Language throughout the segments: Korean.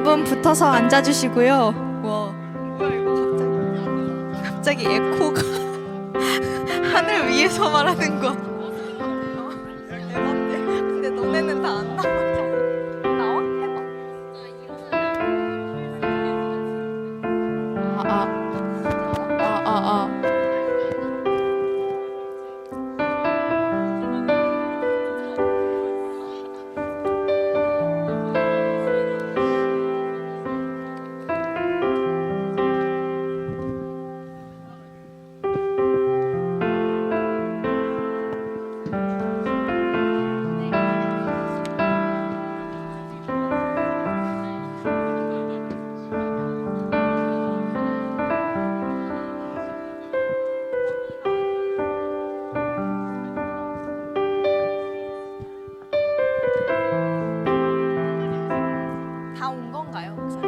여러분 붙어서 앉아주시고요. 와, 뭐야 이거 갑자기 에코가 하늘 위에서 말하는 거. 대박인데. 근데 너네는 다 안 나와. 나와? 해봐. 다 온 건가요, 목사님?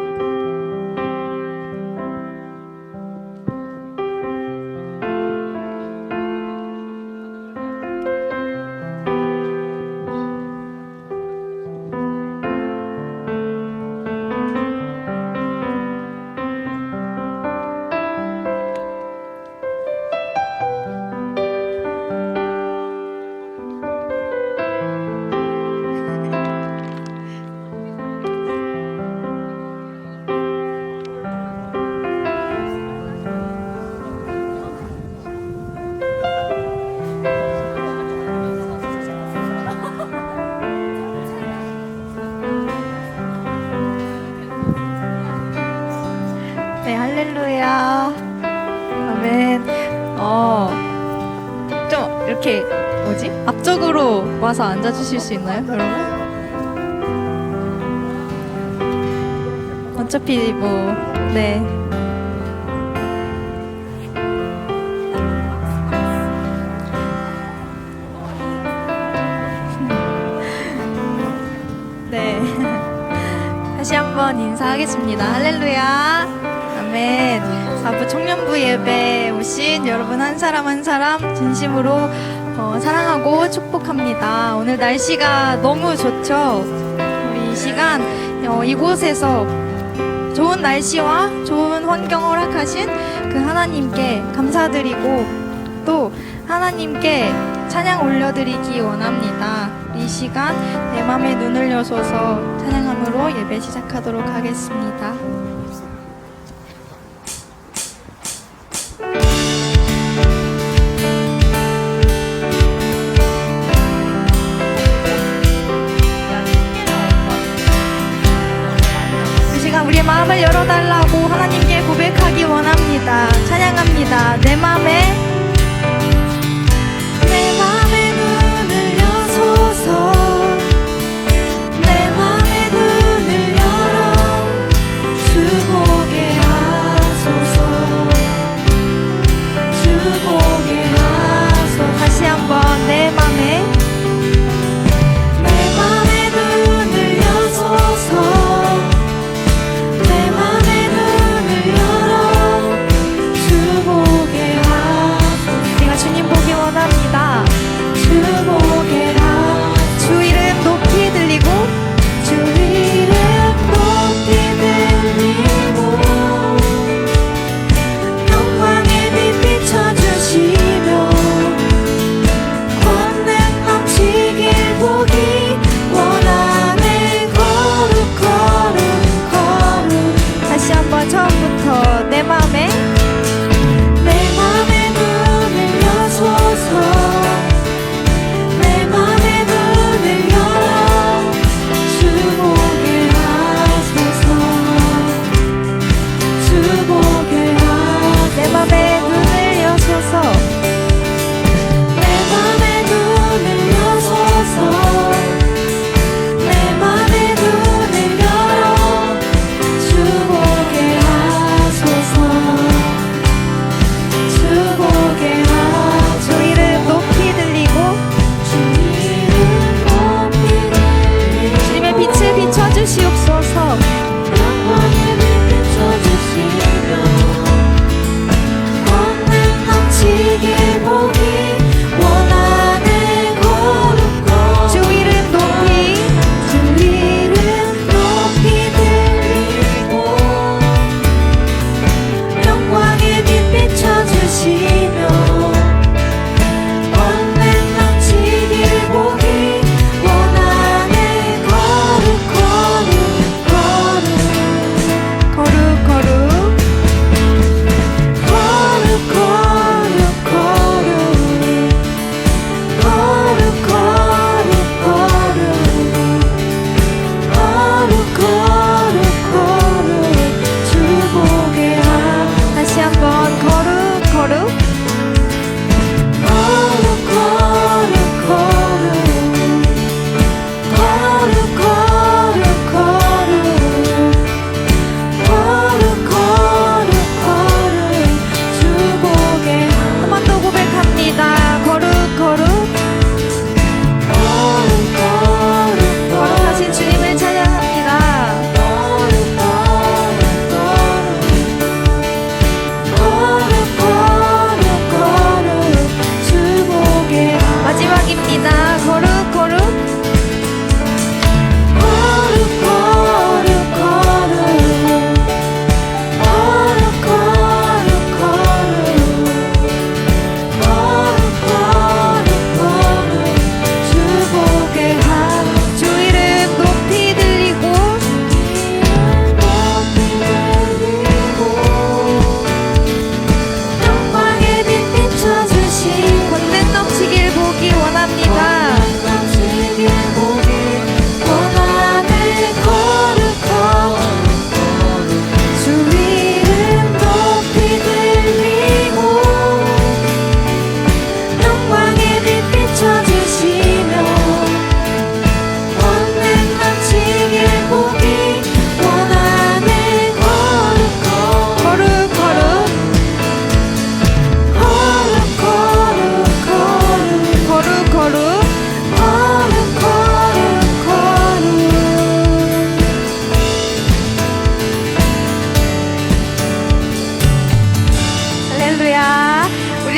네, 할렐루야. 아멘. 좀 이렇게 뭐지? 앞쪽으로 와서 앉아주실 수 있나요, 여러분? 어차피 뭐, 네. 네. 다시 한번 인사하겠습니다. 할렐루야. 아멘. 4부 청년부 예배에 오신 여러분 한 사람 한 사람 진심으로 사랑하고 축복합니다. 오늘 날씨가 너무 좋죠? 우리 이 시간 이곳에서 좋은 날씨와 좋은 환경을 허락하신 그 하나님께 감사드리고 또 하나님께 찬양 올려드리기 원합니다. 이 시간 내 맘에 눈을 여셔서 찬양함으로 예배 시작하도록 하겠습니다. 이 시간 우리의 마음을 열어달라고 하나님께 고백하기 원합니다. 찬양합니다. 내 맘에 눈을 여소서 내 맘에 눈을 열어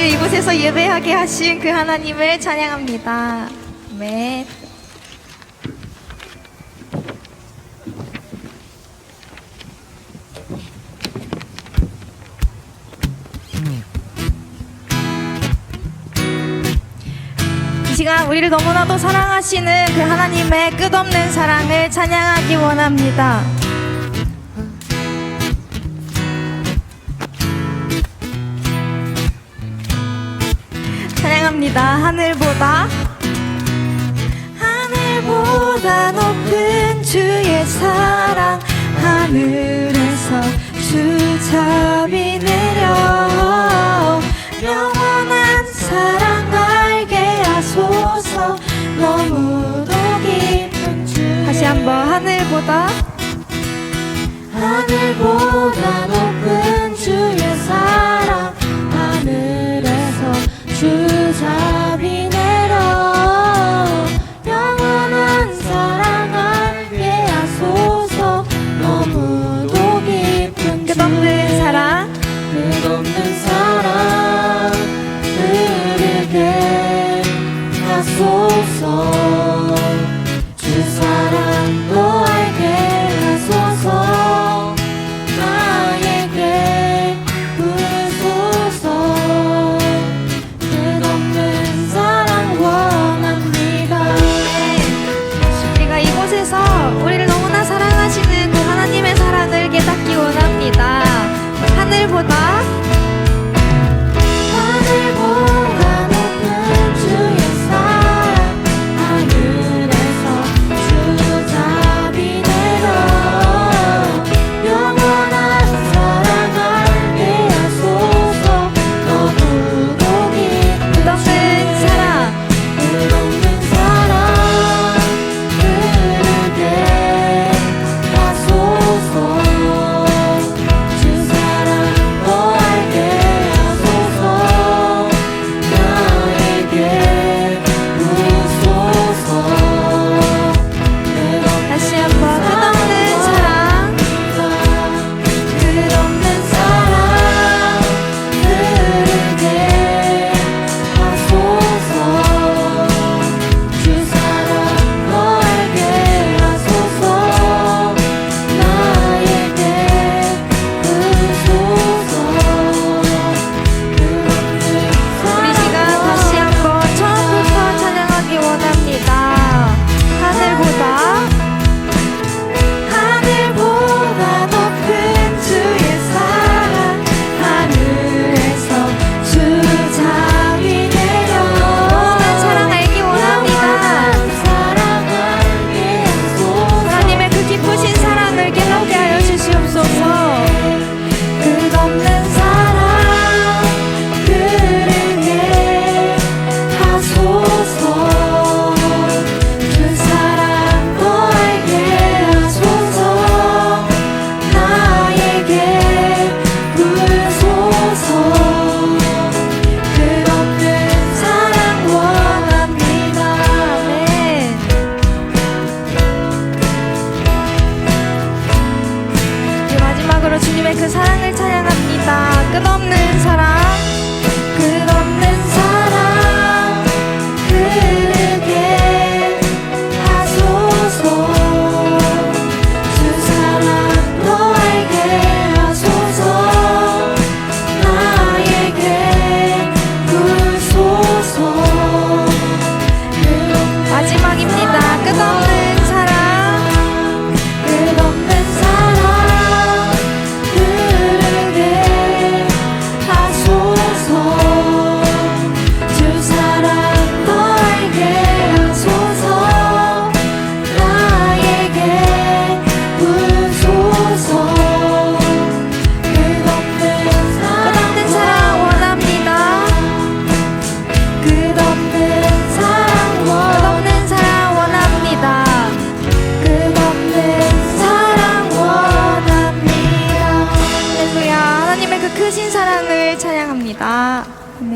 우리를 이곳에서 예배하게 하신 그 하나님을 찬양합니다. 아멘. 이 시간 우리를 너무나도 사랑하시는 그 하나님의 끝없는 사랑을 찬양하기 원합니다. 찬양합니다. 하늘보다 높은 주의 사랑, 하늘에서 주잡이 내려 영원한 사랑 알게 하소서. 너무도 깊은 주. 다시 한번. 하늘보다 높은 주의 사랑, 하늘에서 주잡이 내려 영원한 사랑 알게 하소서. 너무도 깊은 끝없는 사랑, 끝없는 사랑 흐르게 하소서. 주 사랑도 알게 하소서. 나에게 부소서. 끝없는 사랑 원합니다. 우리가 이곳에서 우리를 너무나 사랑하시는 그 하나님의 사랑을 깨닫기 원합니다. 하늘보다 높은 주의 사랑, 하늘에서 주잡이 내려 영원한 사랑 알게 하소서. 너무도 깊은 끝없는 사랑, 끝없는 사랑 흐르게 하소서. 주 사랑도 알게 하소서. 나에게 부소서. 다시 한번. 끝없는 사랑, 끝없는 사랑 흐르게 하소서. 주 사랑도 알게 하소서. 나에게 부소서. 우리 시간 다시 한번 처음부터 찬양하기 원합니다. 하늘보다 높은 주의 사랑, 하늘에서 주잡이 내려 영원한 사랑 알기 원합니다. 하나님의 그 깊으신 사랑을 깨닫게 하여 주시옵소서. 끝없는 사랑 흐르게 하소서. 주 사랑도 알게 하소서. 나에게 부소서. 끝없는 사랑 원합니다. 아멘. 이제 마지막으로 주님의 그 사랑을 찬양합니다. 끝없는 사랑, 끝없는 사랑 흐르게 하소서. 주 사랑도 알게 하소서. 나에게 부소서. 마지막입니다. 끝없는 사랑, 끝없는 사랑 흐르게 하소서. 주 사랑도 알게 하소서. 나에게 부소서. 끝없는 사랑 원합니다. 끝없는 사랑 원합니다. 끝없는 사랑 원합니다. 할렐루야. 하나님의 그 크신 사랑을 찬양합니다. 아멘.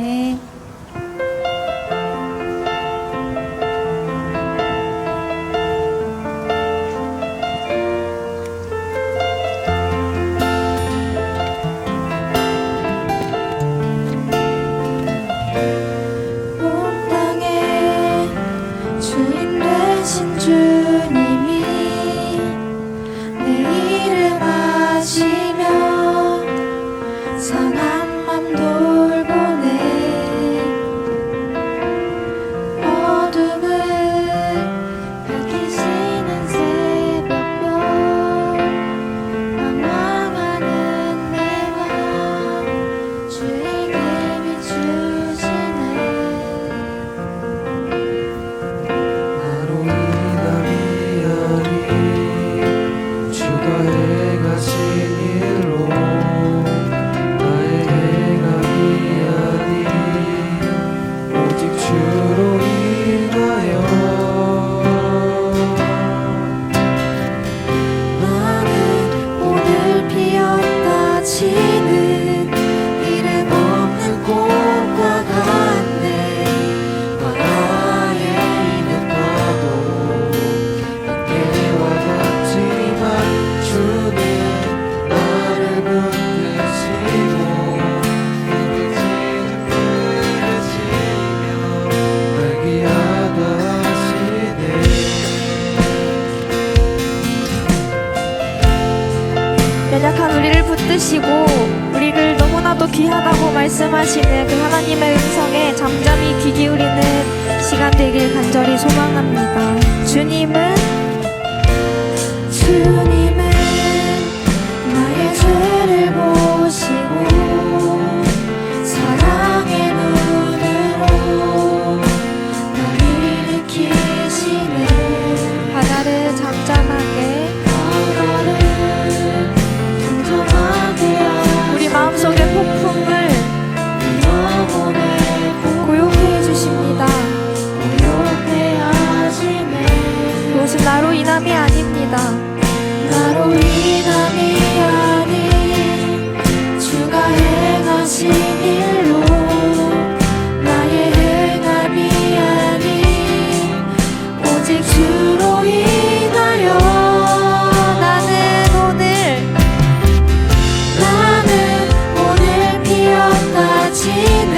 밤 돌보네 어둠을 밝히시는 새벽별 방황하는 내 맘 주에게 비추시네 나로 인한 미안이 주가 행하신 일로 나의 행함이 아닌 오직 주로 인하여 나는 오늘 피었다 지는 이름 없는 꽃과 같네 바다에 있는 파도 안개와 같지만 주는 나를 붙드시고 부르짖음 들으시며 날 귀하다 하시네 연약한 우리를 붙드시고 우리를 너무나도 귀하다고 말씀하시는 그 하나님의 음성에 잠잠히 귀 기울이는 시간 되길 간절히 소망합니다. 주님은 나의 죄를 보시고 사랑의 눈으로 날 일으키시네 바다를 잠잠하게 우리 마음속의 폭풍을 고요케 해주십니다. 그것은 나로 인함이 아닙니다. 나로 인함이 아닌 주가 행하신 일로 나의 행함이 아닌 오직 주로 인하여 나는 오늘 피었다 지는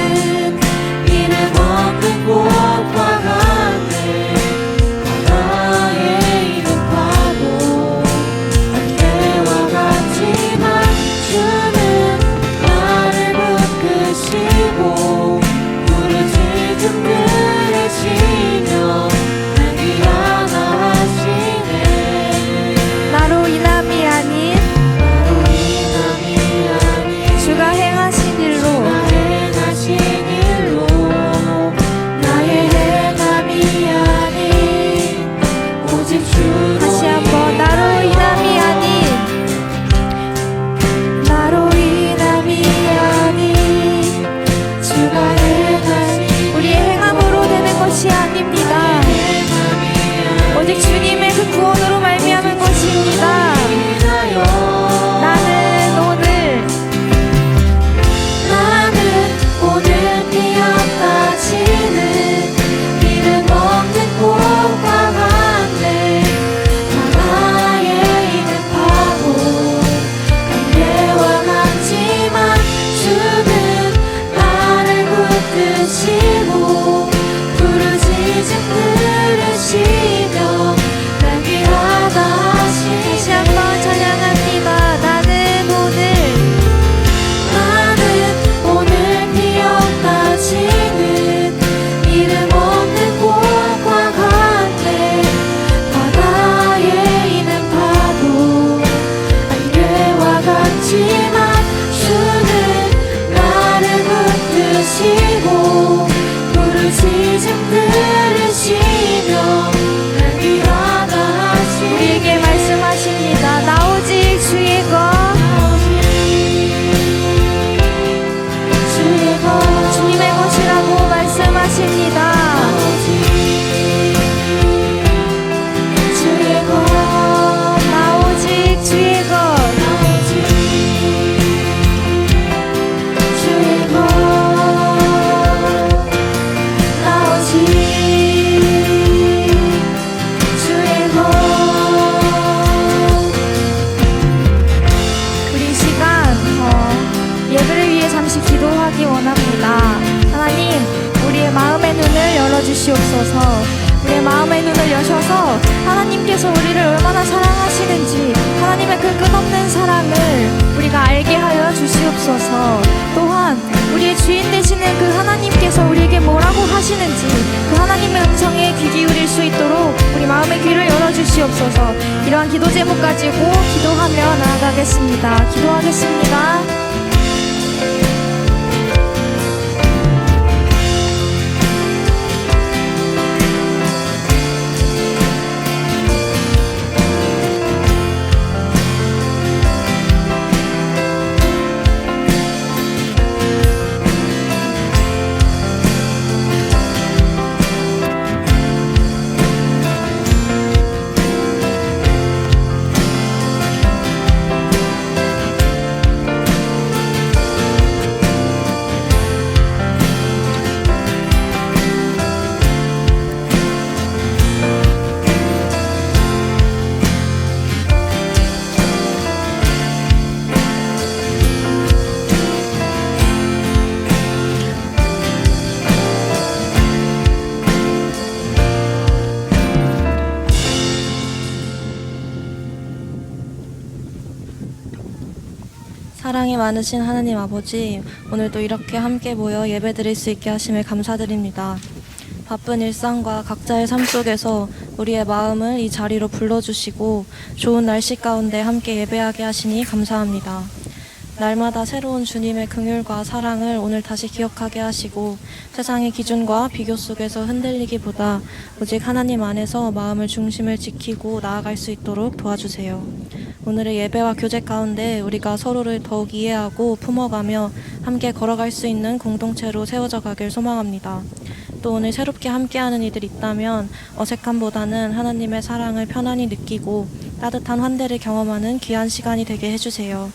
이름 없는 꽃과 같네 바다에 있는 파도 안개와 같지만 주는 나를 붙드시고 부르짖음 들으시며 날 귀하다 하시네 나로 인함이 아닌 주가 행하신 일로 나의 행함이 아닌 오직 주 다시 한번 나로 인함이 아닌 주가 행하신 우리의 행함으로 되는 것이 아닙니다. 오직 주님의 그 구원으로 말미암은 것입니다. 나는 오늘 피었다 지는 이름 없는 꽃과 같네 바다에 있는 파도 안개와 같지만 주는 나를 붙드시고 부르짖음 들으시며 날 귀하다 하시네 다시 한번 찬양합니다. 나는 오늘 피었다 지는 이름 없는 꽃과 같네 바다에 있는 파도 안개와 같지만 주는 나를 붙드시고 부르짖음 들으시며 날 귀하다 하시네 우리에게 말씀하십니다. 나 오직 주의 것 주님의 것이라고 말씀하십니다. 주의 것, 나 오직 주의 것, 주의 것, 나 오직 주의 것. 우리 시간 예배를 위해 잠시 기도하기 원합니다. 하나님, 우리의 마음의 눈을 열어주시옵소서. 우리의 마음의 눈을 여셔서 하나님께서 우리를 얼마나 사랑하시는지 하나님의 그 끝없는 사랑을 우리가 알게 하여 주시옵소서. 또한 우리의 주인 되시는 그 하나님께서 우리에게 뭐라고 하시는지 그 하나님의 음성에 귀 기울일 수 있도록 우리 마음의 귀를 열어주시옵소서. 이러한 기도 제목 가지고 기도하며 나아가겠습니다. 기도하겠습니다. 사랑이 많으신 하나님 아버지, 오늘도 이렇게 함께 모여 예배드릴 수 있게 하심을 감사드립니다. 바쁜 일상과 각자의 삶 속에서 우리의 마음을 이 자리로 불러주시고 좋은 날씨 가운데 함께 예배하게 하시니 감사합니다. 날마다 새로운 주님의 긍휼과 사랑을 오늘 다시 기억하게 하시고 세상의 기준과 비교 속에서 흔들리기보다 오직 하나님 안에서 마음을 중심을 지키고 나아갈 수 있도록 도와주세요. 오늘의 예배와 교제 가운데 우리가 서로를 더욱 이해하고 품어가며 함께 걸어갈 수 있는 공동체로 세워져 가길 소망합니다. 또 오늘 새롭게 함께하는 이들이 있다면 어색함보다는 하나님의 사랑을 편안히 느끼고 따뜻한 환대를 경험하는 귀한 시간이 되게 해주세요.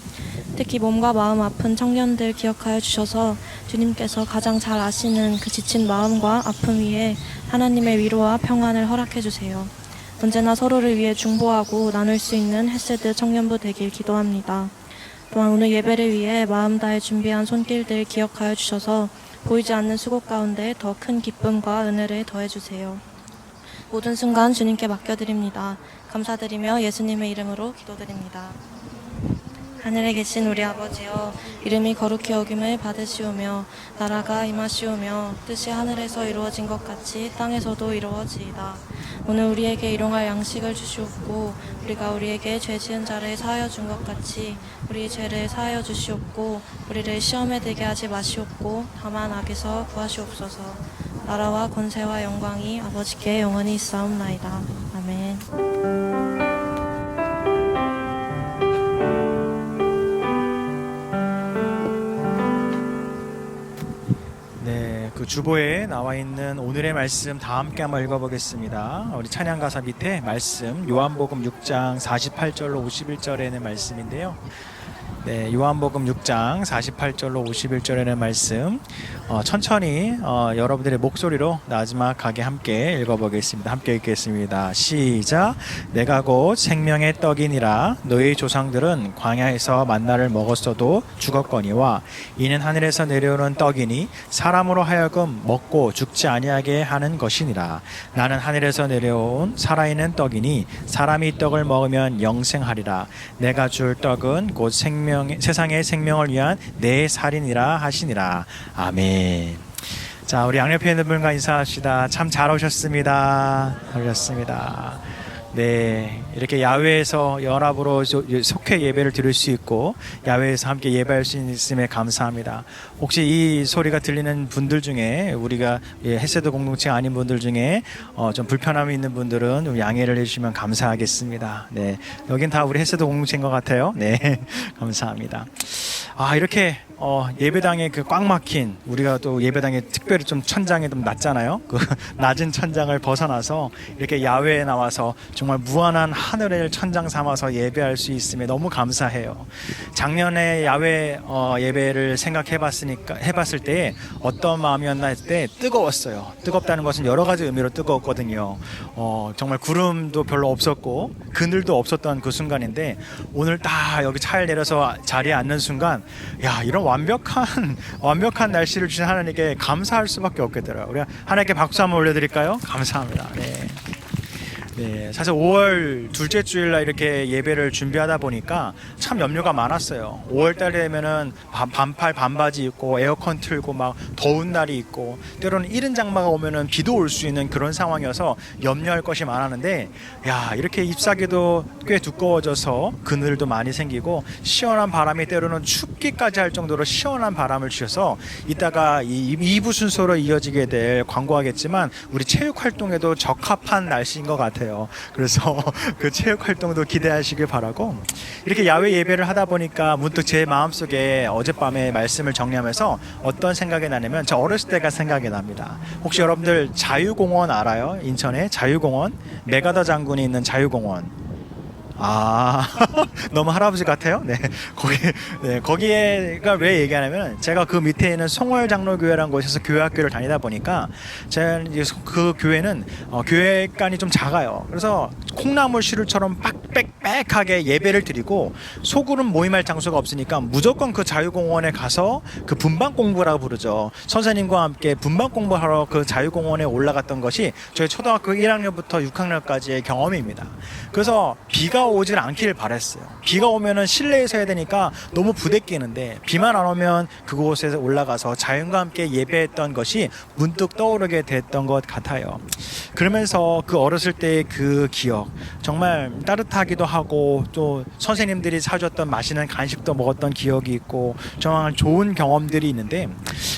특히 몸과 마음 아픈 청년들 기억하여 주셔서 주님께서 가장 잘 아시는 그 지친 마음과 아픔 위에 하나님의 위로와 평안을 허락해 주세요. 언제나 서로를 위해 중보하고 나눌 수 있는 헤세드 청년부 되길 기도합니다. 또한 오늘 예배를 위해 마음 다해 준비한 손길들 기억하여 주셔서 보이지 않는 수고 가운데 더 큰 기쁨과 은혜를 더해 주세요. 모든 순간 주님께 맡겨드립니다. 감사드리며 예수님의 이름으로 기도드립니다. 하늘에 계신 우리 아버지여, 이름이 거룩히 여김을 받으시오며 나라가 임하시오며 뜻이 하늘에서 이루어진 것 같이 땅에서도 이루어지이다. 오늘 우리에게 일용할 양식을 주시옵고 우리가 우리에게 죄 지은 자를 사하여 준 것 같이 우리 죄를 사하여 주시옵고 우리를 시험에 들게 하지 마시옵고 다만 악에서 구하시옵소서. 나라와 권세와 영광이 아버지께 영원히 있사옵나이다. 아멘. 그 주보에 나와 있는 오늘의 말씀 다 함께 한번 읽어보겠습니다. 우리 찬양가사 밑에 말씀 요한복음 6장 48절로 51절에는 말씀인데요. 네, 요한복음 6장 48절로 51절에는 말씀 천천히 여러분들의 목소리로 나지막하게 함께 읽어보겠습니다. 함께 읽겠습니다. 시작. 내가 곧 생명의 떡이니라. 너희 조상들은 광야에서 만나를 먹었어도 죽었거니와 이는 하늘에서 내려오는 떡이니 사람으로 하여금 먹고 죽지 아니하게 하는 것이니라. 나는 하늘에서 내려온 살아있는 떡이니 사람이 이 떡을 먹으면 영생하리라. 내가 줄 떡은 곧 세상의 생명을 위한 내 살이니라 하시니라. 아멘. 자, 우리 양옆에 있는 분과 인사합시다. 참 잘 오셨습니다. 잘 오셨습니다. 네, 이렇게 야외에서 연합으로 속회 예배를 드릴 수 있고 야외에서 함께 예배할 수 있음에 감사합니다. 혹시 이 소리가 들리는 분들 중에 우리가 헤세드 공동체 아닌 분들 중에 좀 불편함이 있는 분들은 좀 양해를 해주시면 감사하겠습니다. 네, 여긴 다 우리 헤세드 공동체인 것 같아요. 네, 감사합니다. 이렇게 예배당에 그 꽉 막힌, 우리가 또 예배당에 특별히 좀 천장이 좀 낮잖아요. 그 낮은 천장을 벗어나서 이렇게 야외에 나와서 정말 무한한 하늘을 천장 삼아서 예배할 수 있음에 너무 감사해요. 작년에 야외 예배를 해봤을 때 어떤 마음이었나 했을 때 뜨거웠어요. 뜨겁다는 것은 여러 가지 의미로 뜨거웠거든요. 정말 구름도 별로 없었고 그늘도 없었던 그 순간인데 오늘 딱 여기 차에 내려서 자리에 앉는 순간 야, 이런 완벽한 날씨를 주신 하나님께 감사할 수밖에 없겠더라고요. 우리 하나님께 박수 한번 올려드릴까요? 감사합니다. 네. 네, 사실 5월 둘째 주일날 이렇게 예배를 준비하다 보니까 참 염려가 많았어요. 5월 달에 되면은 반팔 반바지 입고 에어컨 틀고 막 더운 날이 있고 때로는 이른 장마가 오면은 비도 올 수 있는 그런 상황이어서 염려할 것이 많았는데, 야, 이렇게 잎사귀도 꽤 두꺼워져서 그늘도 많이 생기고 시원한 바람이 때로는 춥기까지 할 정도로 시원한 바람을 주셔서 이따가 이 2부 순서로 이어지게 될 광고하겠지만 우리 체육 활동에도 적합한 날씨인 것 같아요. 그래서 그 체육 활동도 기대하시길 바라고, 이렇게 야외 예배를 하다 보니까 문득 제 마음속에 어젯밤에 말씀을 정리하면서 어떤 생각이 나냐면 저 어렸을 때가 생각이 납니다. 혹시 여러분들 자유공원 알아요? 인천에 자유공원, 메가더 장군이 있는 자유공원. 아, 너무 할아버지 같아요? 네. 거기에가 왜 얘기하냐면 제가 그 밑에 있는 송월장로교회라는 곳에서 교회학교를 다니다 보니까 제가 이제 그 교회는 교회관이 좀 작아요. 그래서 콩나물 시루처럼 빽빽빽하게 예배를 드리고 소그룹 모임할 장소가 없으니까 무조건 그 자유공원에 가서 그 분반 공부라고 부르죠. 선생님과 함께 분반 공부하러 그 자유공원에 올라갔던 것이 저희 초등학교 1학년부터 6학년까지의 경험입니다. 그래서 비가 오질 않기를 바랬어요. 비가 오면은 실내에서 해야 되니까 너무 부대끼는데 비만 안 오면 그곳에 올라가서 자연과 함께 예배했던 것이 문득 떠오르게 됐던 것 같아요. 그러면서 그 어렸을 때의 그 기억, 정말 따뜻하기도 하고 또 선생님들이 사줬던 맛있는 간식도 먹었던 기억이 있고 정말 좋은 경험들이 있는데,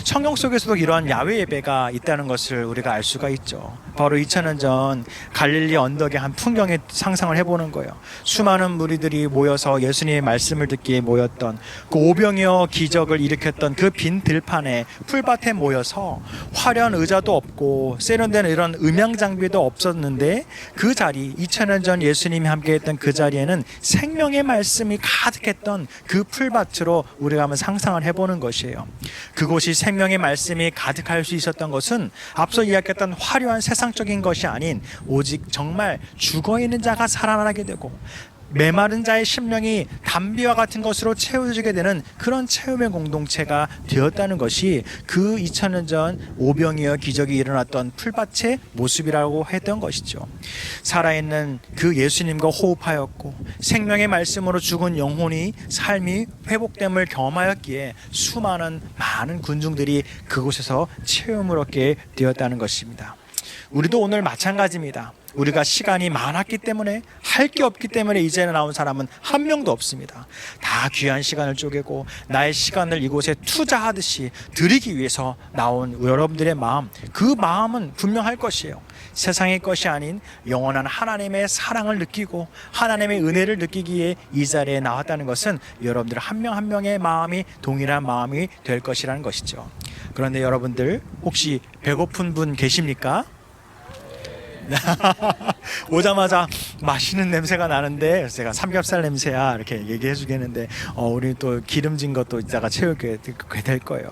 성경 속에서도 이러한 야외 예배가 있다는 것을 우리가 알 수가 있죠. 바로 2000년 전 갈릴리 언덕의 한 풍경에 상상을 해보는 거예요. 수많은 무리들이 모여서 예수님의 말씀을 듣기에 모였던 그 오병이어 기적을 일으켰던 그 빈 들판에 풀밭에 모여서 화려한 의자도 없고 세련된 이런 음향 장비도 없었는데 그 자리, 2000년 전 예수님이 함께했던 그 자리에는 생명의 말씀이 가득했던 그 풀밭으로 우리가 한번 상상을 해보는 것이에요. 그곳이 생명의 말씀이 가득할 수 있었던 것은 앞서 이야기했던 화려한 세상적인 것이 아닌 오직 정말 죽어있는 자가 살아나게 되고 메마른 자의 심령이 담비와 같은 것으로 채워지게 되는 그런 체험의 공동체가 되었다는 것이 그 2000년 전 오병이어 기적이 일어났던 풀밭의 모습이라고 했던 것이죠. 살아있는 그 예수님과 호흡하였고 생명의 말씀으로 죽은 영혼이 삶이 회복됨을 경험하였기에 많은 군중들이 그곳에서 체험을 얻게 되었다는 것입니다. 우리도 오늘 마찬가지입니다. 우리가 시간이 많았기 때문에, 할 게 없기 때문에 이제는 나온 사람은 한 명도 없습니다. 다 귀한 시간을 쪼개고 나의 시간을 이곳에 투자하듯이 드리기 위해서 나온 여러분들의 마음, 그 마음은 분명할 것이에요. 세상의 것이 아닌 영원한 하나님의 사랑을 느끼고 하나님의 은혜를 느끼기에 이 자리에 나왔다는 것은 여러분들 한 명 한 명의 마음이 동일한 마음이 될 것이라는 것이죠. 그런데 여러분들 혹시 배고픈 분 계십니까? 오자마자 맛있는 냄새가 나는데 제가 삼겹살 냄새야 이렇게 얘기해 주겠는데 우리 또 기름진 것도 이따가 채우게 될 거예요.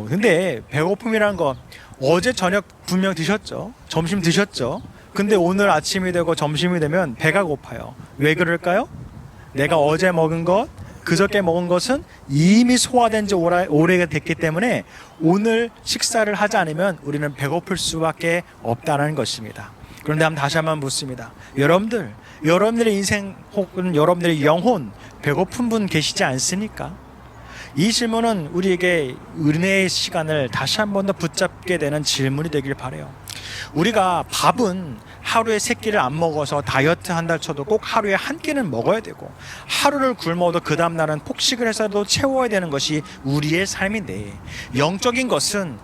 근데 배고픔이라는 거 어제 저녁 분명 드셨죠? 점심 드셨죠? 근데 오늘 아침이 되고 점심이 되면 배가 고파요. 왜 그럴까요? 내가 어제 먹은 것, 그저께 먹은 것은 이미 소화된 지 오래가 됐기 때문에 오늘 식사를 하지 않으면 우리는 배고플 수밖에 없다는 것입니다. 그런데 다시 한번 묻습니다. 여러분들의 인생 혹은 여러분들의 영혼 배고픈 분 계시지 않습니까? 이 질문은 우리에게 은혜의 시간을 다시 한 번 더 붙잡게 되는 질문이 되길 바라요. 우리가 밥은 하루에 3끼를 안 먹어서 다이어트 한다 쳐도 꼭 하루에 한 끼는 먹어야 되고, 하루를 굶어도 그 다음날은 폭식을 해서도 채워야 되는 것이 우리의 삶인데, 영적인 것은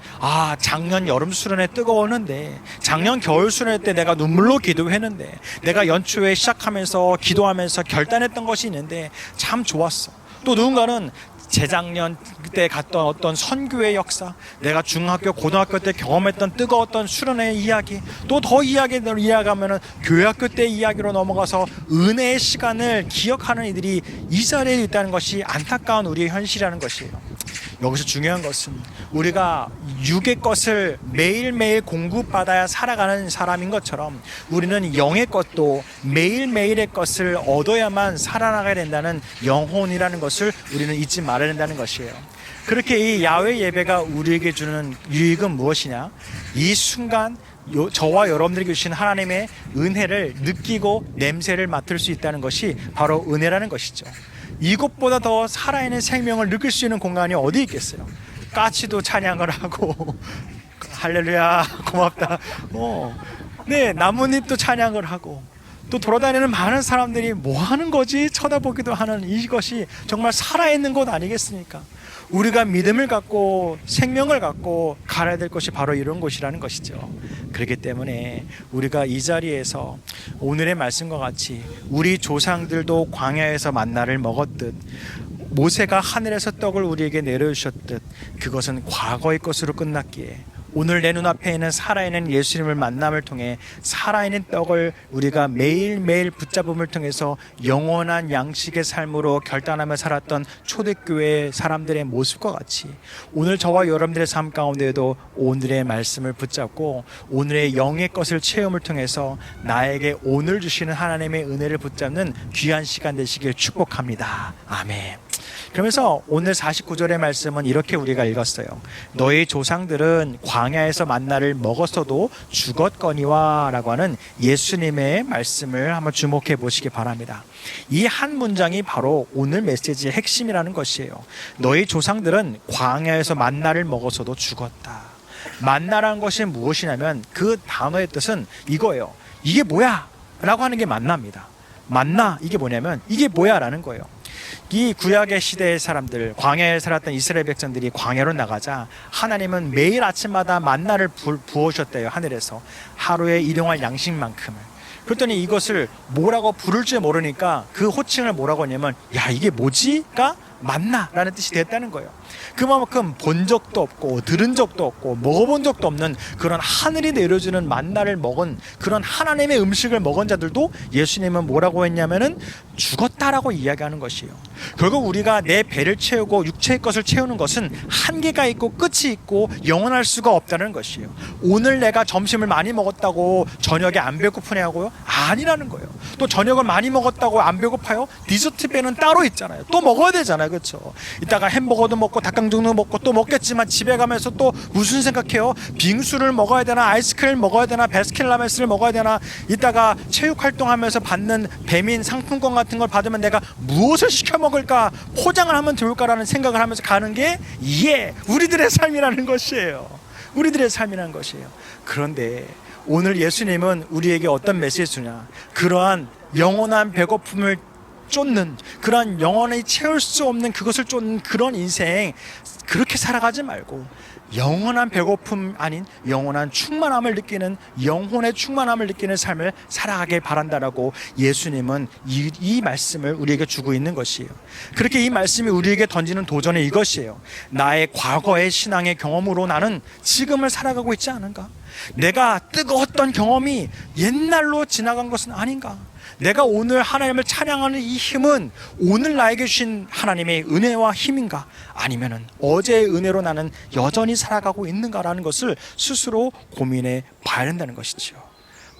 작년 여름 수련회 뜨거웠는데, 작년 겨울 수련회 때 내가 눈물로 기도했는데, 내가 연초에 시작하면서 기도하면서 결단했던 것이 있는데 참 좋았어. 또 누군가는 재작년 그때 갔던 어떤 선교의 역사, 내가 중학교 고등학교 때 경험했던 뜨거웠던 수련회의 이야기, 또 더 이야기를 이야기하면은 교회학교 때 이야기로 넘어가서 은혜의 시간을 기억하는 이들이 이 자리에 있다는 것이 안타까운 우리의 현실이라는 것이에요. 여기서 중요한 것은 우리가 육의 것을 매일매일 공급받아야 살아가는 사람인 것처럼 우리는 영의 것도 매일매일의 것을 얻어야만 살아나가야 된다는 영혼이라는 것을 우리는 잊지 말아야 된다는 것이에요. 그렇게 이 야외 예배가 우리에게 주는 유익은 무엇이냐? 이 순간 저와 여러분들에게 주신 하나님의 은혜를 느끼고 냄새를 맡을 수 있다는 것이 바로 은혜라는 것이죠. 이것보다 더 살아있는 생명을 느낄 수 있는 공간이 어디 있겠어요? 까치도 찬양을 하고 할렐루야 고맙다. 네, 나뭇잎도 찬양을 하고 또 돌아다니는 많은 사람들이 뭐 하는 거지 쳐다보기도 하는 이것이 정말 살아있는 곳 아니겠습니까? 우리가 믿음을 갖고 생명을 갖고 가야 될 것이 바로 이런 곳이라는 것이죠. 그렇기 때문에 우리가 이 자리에서 오늘의 말씀과 같이 우리 조상들도 광야에서 만나를 먹었듯 모세가 하늘에서 떡을 우리에게 내려주셨듯 그것은 과거의 것으로 끝났기에 오늘 내 눈앞에 있는 살아있는 예수님을 만남을 통해 살아있는 떡을 우리가 매일매일 붙잡음을 통해서 영원한 양식의 삶으로 결단하며 살았던 초대교회 사람들의 모습과 같이 오늘 저와 여러분들의 삶 가운데에도 오늘의 말씀을 붙잡고 오늘의 영의 것을 체험을 통해서 나에게 오늘 주시는 하나님의 은혜를 붙잡는 귀한 시간 되시길 축복합니다. 아멘. 그러면서 오늘 49절의 말씀은 이렇게 우리가 읽었어요. 너희 조상들은 광야에서 만나를 먹었어도 죽었거니와 라고 하는 예수님의 말씀을 한번 주목해 보시기 바랍니다. 이 한 문장이 바로 오늘 메시지의 핵심이라는 것이에요. 너희 조상들은 광야에서 만나를 먹었어도 죽었다. 만나라는 것이 무엇이냐면 그 단어의 뜻은 이거예요. 이게 뭐야? 라고 하는 게 만나입니다. 만나, 이게 뭐냐면 이게 뭐야? 라는 거예요. 이 구약의 시대의 사람들, 광야에 살았던 이스라엘 백성들이 광야로 나가자 하나님은 매일 아침마다 만나를 부어주셨대요. 하늘에서 하루에 일용할 양식만큼을. 그랬더니 이것을 뭐라고 부를 줄 모르니까 그 호칭을 뭐라고 했냐면 야 이게 뭐지?가 만나라는 뜻이 됐다는 거예요. 그만큼 본 적도 없고 들은 적도 없고 먹어본 적도 없는 그런 하늘이 내려주는 만나를 먹은 그런 하나님의 음식을 먹은 자들도 예수님은 뭐라고 했냐면은 죽었다라고 이야기하는 것이에요. 결국 우리가 내 배를 채우고 육체의 것을 채우는 것은 한계가 있고 끝이 있고 영원할 수가 없다는 것이에요. 오늘 내가 점심을 많이 먹었다고 저녁에 안 배고프냐고요? 아니라는 거예요. 또 저녁을 많이 먹었다고 안 배고파요? 디저트 배는 따로 있잖아요. 또 먹어야 되잖아요. 그렇죠? 이따가 햄버거도 먹고 닭강정도 먹고 또 먹겠지만 집에 가면서 또 무슨 생각해요? 빙수를 먹어야 되나? 아이스크림을 먹어야 되나? 바스킨라빈스를 먹어야 되나? 이따가 체육활동하면서 받는 배민 상품권 같은 걸 받으면 내가 무엇을 시켜 먹을까? 포장을 하면 좋을까라는 생각을 하면서 가는 게 우리들의 삶이라는 것이에요. 우리들의 삶이라는 것이에요. 그런데 오늘 예수님은 우리에게 어떤 메시지 주냐? 그러한 영원한 배고픔을 쫓는 그런 영원히 채울 수 없는 그것을 쫓는 그런 인생 그렇게 살아가지 말고 영원한 배고픔 아닌 영원한 충만함을 느끼는 영혼의 충만함을 느끼는 삶을 살아가길 바란다라고 예수님은 이 말씀을 우리에게 주고 있는 것이에요. 그렇게 이 말씀이 우리에게 던지는 도전은 이것이에요. 나의 과거의 신앙의 경험으로 나는 지금을 살아가고 있지 않은가? 내가 뜨거웠던 경험이 옛날로 지나간 것은 아닌가? 내가 오늘 하나님을 찬양하는 이 힘은 오늘 나에게 주신 하나님의 은혜와 힘인가? 아니면은 어제의 은혜로 나는 여전히 살아가고 있는가라는 것을 스스로 고민해 봐야 된다는 것이죠.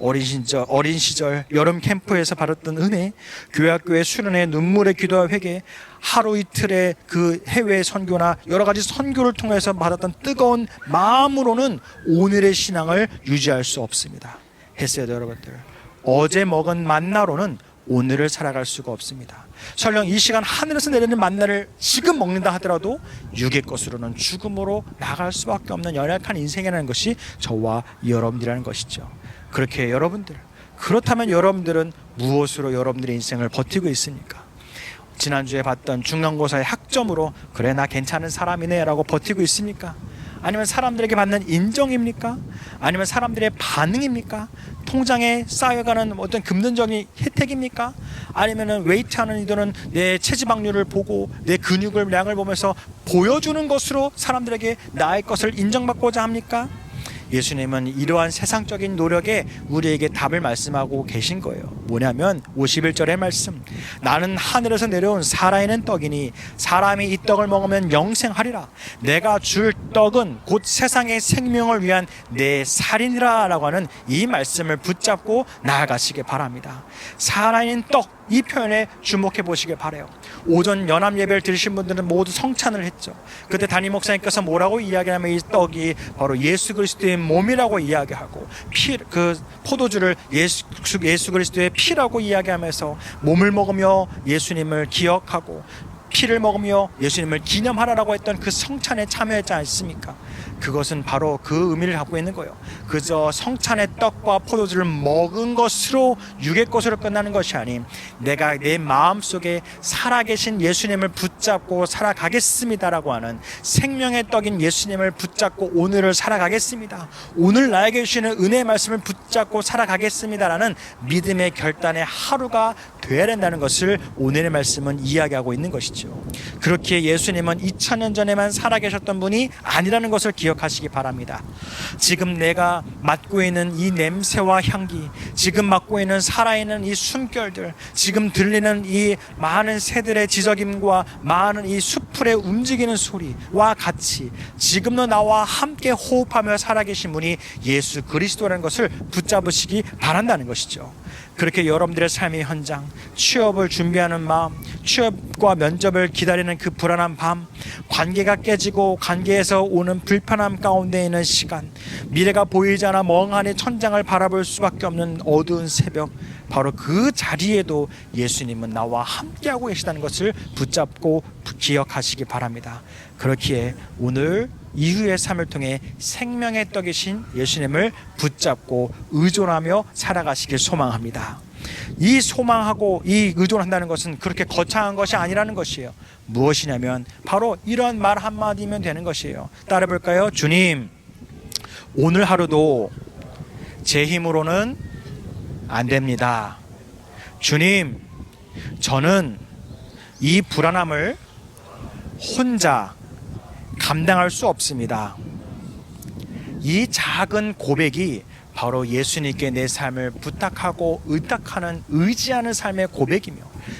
어린 시절 여름 캠프에서 받았던 은혜, 교회학교의 수련회 눈물의 기도와 회개, 하루 이틀의 그 해외 선교나 여러 가지 선교를 통해서 받았던 뜨거운 마음으로는 오늘의 신앙을 유지할 수 없습니다. 했어요, 여러분들. 어제 먹은 만나로는 오늘을 살아갈 수가 없습니다. 설령 이 시간 하늘에서 내리는 만나를 지금 먹는다 하더라도 육의 것으로는 죽음으로 나갈 수밖에 없는 연약한 인생이라는 것이 저와 여러분들이라는 것이죠. 그렇게 여러분들, 그렇다면 여러분들은 무엇으로 여러분들의 인생을 버티고 있습니까? 지난주에 봤던 중간고사의 학점으로 그래 나 괜찮은 사람이네 라고 버티고 있습니까? 아니면 사람들에게 받는 인정입니까? 아니면 사람들의 반응입니까? 통장에 쌓여가는 어떤 금전적인 혜택입니까? 아니면 웨이트하는 이들은 내 체지방률을 보고 내 근육을 양을 보면서 보여주는 것으로 사람들에게 나의 것을 인정받고자 합니까? 예수님은 이러한 세상적인 노력에 우리에게 답을 말씀하고 계신 거예요. 뭐냐면 51절의 말씀, 나는 하늘에서 내려온 살아있는 떡이니 사람이 이 떡을 먹으면 영생하리라. 내가 줄 떡은 곧 세상의 생명을 위한 내 살이니라 라고 하는 이 말씀을 붙잡고 나아가시기 바랍니다. 살아있는 떡, 이 표현에 주목해 보시길 바라요. 오전 연합 예배를 들으신 분들은 모두 성찬을 했죠. 그때 담임 목사님께서 뭐라고 이야기하면 이 떡이 바로 예수 그리스도의 몸이라고 이야기하고 그 포도주를 예수 그리스도의 피라고 이야기하면서 몸을 먹으며 예수님을 기억하고 피를 먹으며 예수님을 기념하라라고 했던 그 성찬에 참여했지 않습니까? 그것은 바로 그 의미를 갖고 있는 거예요. 그저 성찬의 떡과 포도주를 먹은 것으로 육의 것으로 끝나는 것이 아닌 내가 내 마음속에 살아계신 예수님을 붙잡고 살아가겠습니다라고 하는 생명의 떡인 예수님을 붙잡고 오늘을 살아가겠습니다. 오늘 나에게 주시는 은혜의 말씀을 붙잡고 살아가겠습니다라는 믿음의 결단의 하루가 되어야 된다는 것을 오늘의 말씀은 이야기하고 있는 것이죠. 그렇게 예수님은 2000년 전에만 살아계셨던 분이 아니라는 것을 기억하시기 바랍니다. 지금 내가 맡고 있는 이 냄새와 향기, 지금 맡고 있는 살아있는 이 숨결들, 지금 들리는 이 많은 새들의 지저김과 많은 이 수풀의 움직이는 소리와 같이 지금도 나와 함께 호흡하며 살아계신 분이 예수 그리스도라는 것을 붙잡으시기 바란다는 것이죠. 그렇게 여러분들의 삶의 현장, 취업을 준비하는 마음, 취업과 면접을 기다리는 그 불안한 밤, 관계가 깨지고 관계에서 오는 불편함 가운데 있는 시간, 미래가 보이지 않아 멍하니 천장을 바라볼 수밖에 없는 어두운 새벽, 바로 그 자리에도 예수님은 나와 함께하고 계시다는 것을 붙잡고 기억하시기 바랍니다. 그렇기에 오늘 이후의 삶을 통해 생명의 떡이신 예수님을 붙잡고 의존하며 살아가시길 소망합니다. 이 소망하고 이 의존한다는 것은 그렇게 거창한 것이 아니라는 것이에요. 무엇이냐면 바로 이런 말 한마디면 되는 것이에요. 따라해볼까요? 주님, 오늘 하루도 제 힘으로는 안 됩니다. 주님, 저는 이 불안함을 혼자 감당할 수 없습니다. 이 작은 고백이 바로 예수님께 내 삶을 부탁하고 의탁하는 의지하는 삶의 고백이며,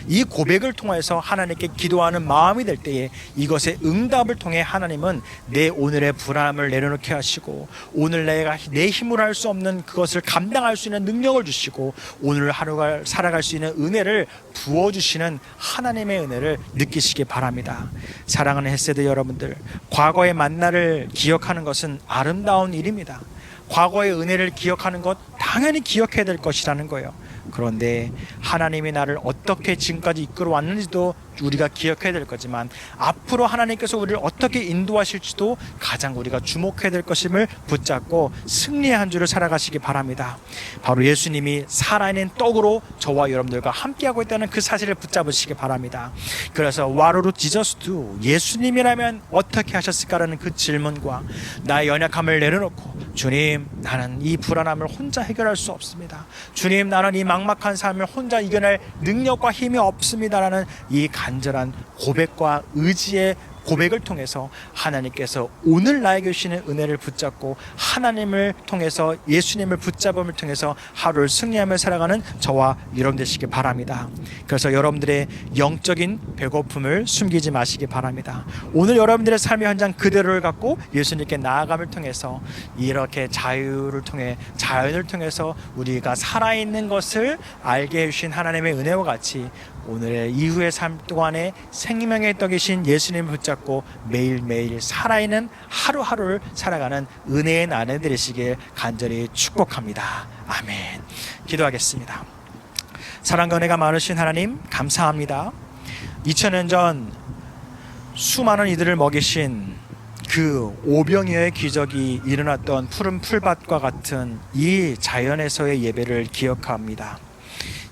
이 고백을 통해서 하나님께 기도하는 마음이 될 때에 이것의 응답을 통해 하나님은 내 오늘의 불안함을 내려놓게 하시고 오늘 내가 내 힘으로 할 수 없는 그것을 감당할 수 있는 능력을 주시고 오늘 하루가 살아갈 수 있는 은혜를 부어주시는 하나님의 은혜를 느끼시기 바랍니다. 사랑하는 헬세드 여러분들, 과거의 만나를 기억하는 것은 아름다운 일입니다. 과거의 은혜를 기억하는 것 당연히 기억해야 될 것이라는 거예요. 그런데 하나님이 나를 어떻게 지금까지 이끌어 왔는지도 우리가 기억해야 될 거지만 앞으로 하나님께서 우리를 어떻게 인도하실지도 가장 우리가 주목해야 될 것임을 붙잡고 승리의 한 주를 살아가시기 바랍니다. 바로 예수님이 살아있는 떡으로 저와 여러분들과 함께하고 있다는 그 사실을 붙잡으시기 바랍니다. 그래서 What would Jesus do? 예수님이라면 어떻게 하셨을까라는 그 질문과 나의 연약함을 내려놓고 주님, 나는 이 불안함을 혼자 해결할 수 없습니다. 주님, 나는 이 막막한 삶을 혼자 이겨낼 능력과 힘이 없습니다라는 이 간절한 고백과 의지의 고백을 통해서 하나님께서 오늘 나에게 주시는 은혜를 붙잡고 하나님을 통해서 예수님을 붙잡음을 통해서 하루를 승리하며 살아가는 저와 여러분 되시기 바랍니다. 그래서 여러분들의 영적인 배고픔을 숨기지 마시기 바랍니다. 오늘 여러분들의 삶의 현장 그대로를 갖고 예수님께 나아감을 통해서 이렇게 자유를 통해 자연을 통해서 우리가 살아있는 것을 알게 해주신 하나님의 은혜와 같이 오늘의 이후의 삶 동안에 생명의 떡이신 예수님을 붙잡고 매일매일 살아있는 하루하루를 살아가는 은혜의 나날이 되시길 간절히 축복합니다. 아멘. 기도하겠습니다. 사랑과 은혜가 많으신 하나님 감사합니다. 2000년 전 수많은 이들을 먹이신 그 오병이어의 기적이 일어났던 푸른 풀밭과 같은 이 자연에서의 예배를 기억합니다.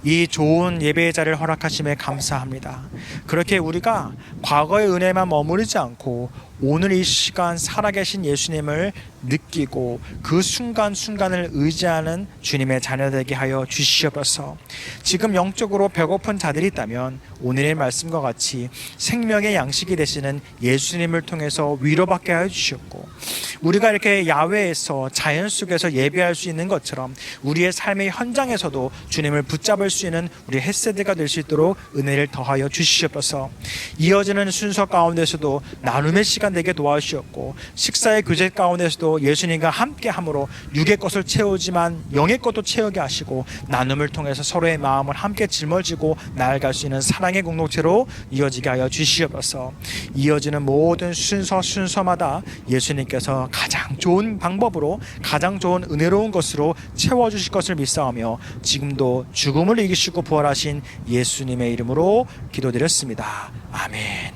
이 좋은 예배의 자리를 허락하심에 감사합니다. 그렇게 우리가 과거의 은혜만 머무르지 않고 오늘 이 시간 살아계신 예수님을 느끼고 그 순간순간을 의지하는 주님의 자녀되게 하여 주시옵소서. 지금 영적으로 배고픈 자들이 있다면 오늘의 말씀과 같이 생명의 양식이 되시는 예수님을 통해서 위로받게 하여 주시옵고 우리가 이렇게 야외에서 자연 속에서 예배할 수 있는 것처럼 우리의 삶의 현장에서도 주님을 붙잡을 수 있는 우리 햇세대가 될 수 있도록 은혜를 더하여 주시옵소서. 이어지는 순서 가운데서도 나눔의 시간 되게 도와주시옵고, 식사의 교제 가운데서도 예수님과 함께함으로 육의 것을 채우지만 영의 것도 채우게 하시고, 나눔을 통해서 서로의 마음을 함께 짊어지고 나아갈 수 있는 사랑의 공동체로 이어지게 하여 주시옵소서. 이어지는 모든 순서마다 예수님께서 가장 좋은 방법으로, 가장 좋은 은혜로운 것으로 채워주실 것을 믿사오며, 지금도 죽음을 이기시고 부활하신 예수님의 이름으로 기도드렸습니다. 아멘.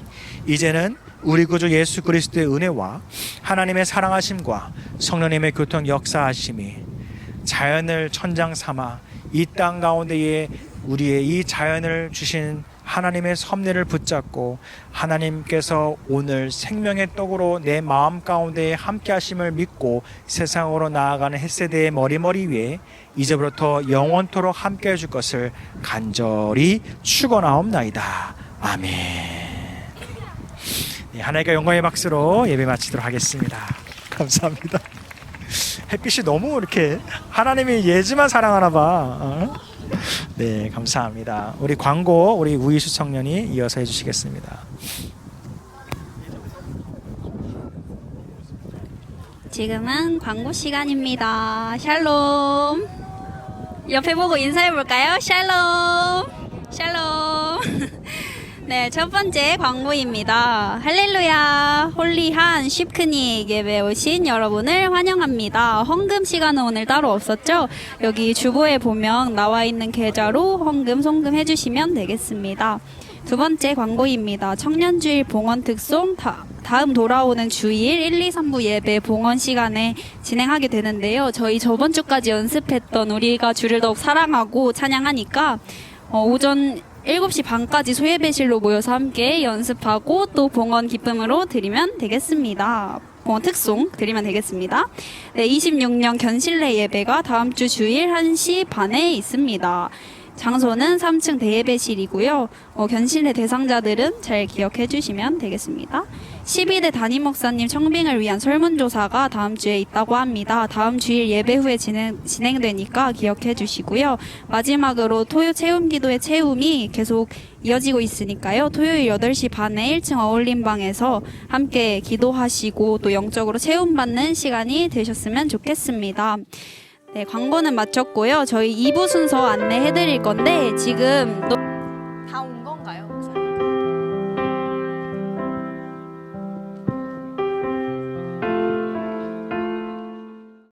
이제는 우리 구주 예수 그리스도의 은혜와 하나님의 사랑하심과 성령님의 교통 역사하심이 자연을 천장 삼아 이 땅 가운데에 우리의 이 자연을 주신 하나님의 섭리를 붙잡고, 하나님께서 오늘 생명의 떡으로 내 마음 가운데 함께 하심을 믿고 세상으로 나아가는 햇세대의 머리 위에 이제부터 영원토록 함께 해줄 것을 간절히 축원하옵나이다. 아멘. 네, 하나님께 영광의 박수로 예배 마치도록 하겠습니다. 감사합니다. 햇빛이 너무 이렇게 하나님이 예지만 사랑하나 봐. 네, 감사합니다. 우리 광고 우리 우이수 청년이 이어서 해주시겠습니다. 지금은 광고 시간입니다. 샬롬. 옆에 보고 인사해볼까요? 샬롬. 샬롬. 네, 첫 번째 광고입니다. 할렐루야. 홀리한 쉽크닉 예배 오신 여러분을 환영합니다. 헌금 시간은 오늘 따로 없었죠? 여기 주보에 보면 나와 있는 계좌로 헌금, 송금 해주시면 되겠습니다. 두 번째 광고입니다. 청년주일 봉헌 특송 다음 돌아오는 주일 1, 2, 3부 예배 봉헌 시간에 진행하게 되는데요. 저희 저번 주까지 연습했던 우리가 주를 더욱 사랑하고 찬양하니까 오전 7시 반까지 소예배실로 모여서 함께 연습하고 또 봉헌 기쁨으로 드리면 되겠습니다. 봉헌 특송 드리면 되겠습니다. 네, 26년 견실례 예배가 다음 주 주일 1시 반에 있습니다. 장소는 3층 대예배실이고요. 견실례 대상자들은 잘 기억해 주시면 되겠습니다. 12대 담임 목사님 청빙을 위한 설문조사가 다음 주에 있다고 합니다. 다음 주일 예배 후에 진행되니까 기억해 주시고요. 마지막으로 토요 체험 기도의 체험이 계속 이어지고 있으니까요. 토요일 8시 반에 1층 어울림방에서 함께 기도하시고 또 영적으로 체험받는 시간이 되셨으면 좋겠습니다. 네, 광고는 마쳤고요. 저희 2부 순서 안내해 드릴 건데 지금 다음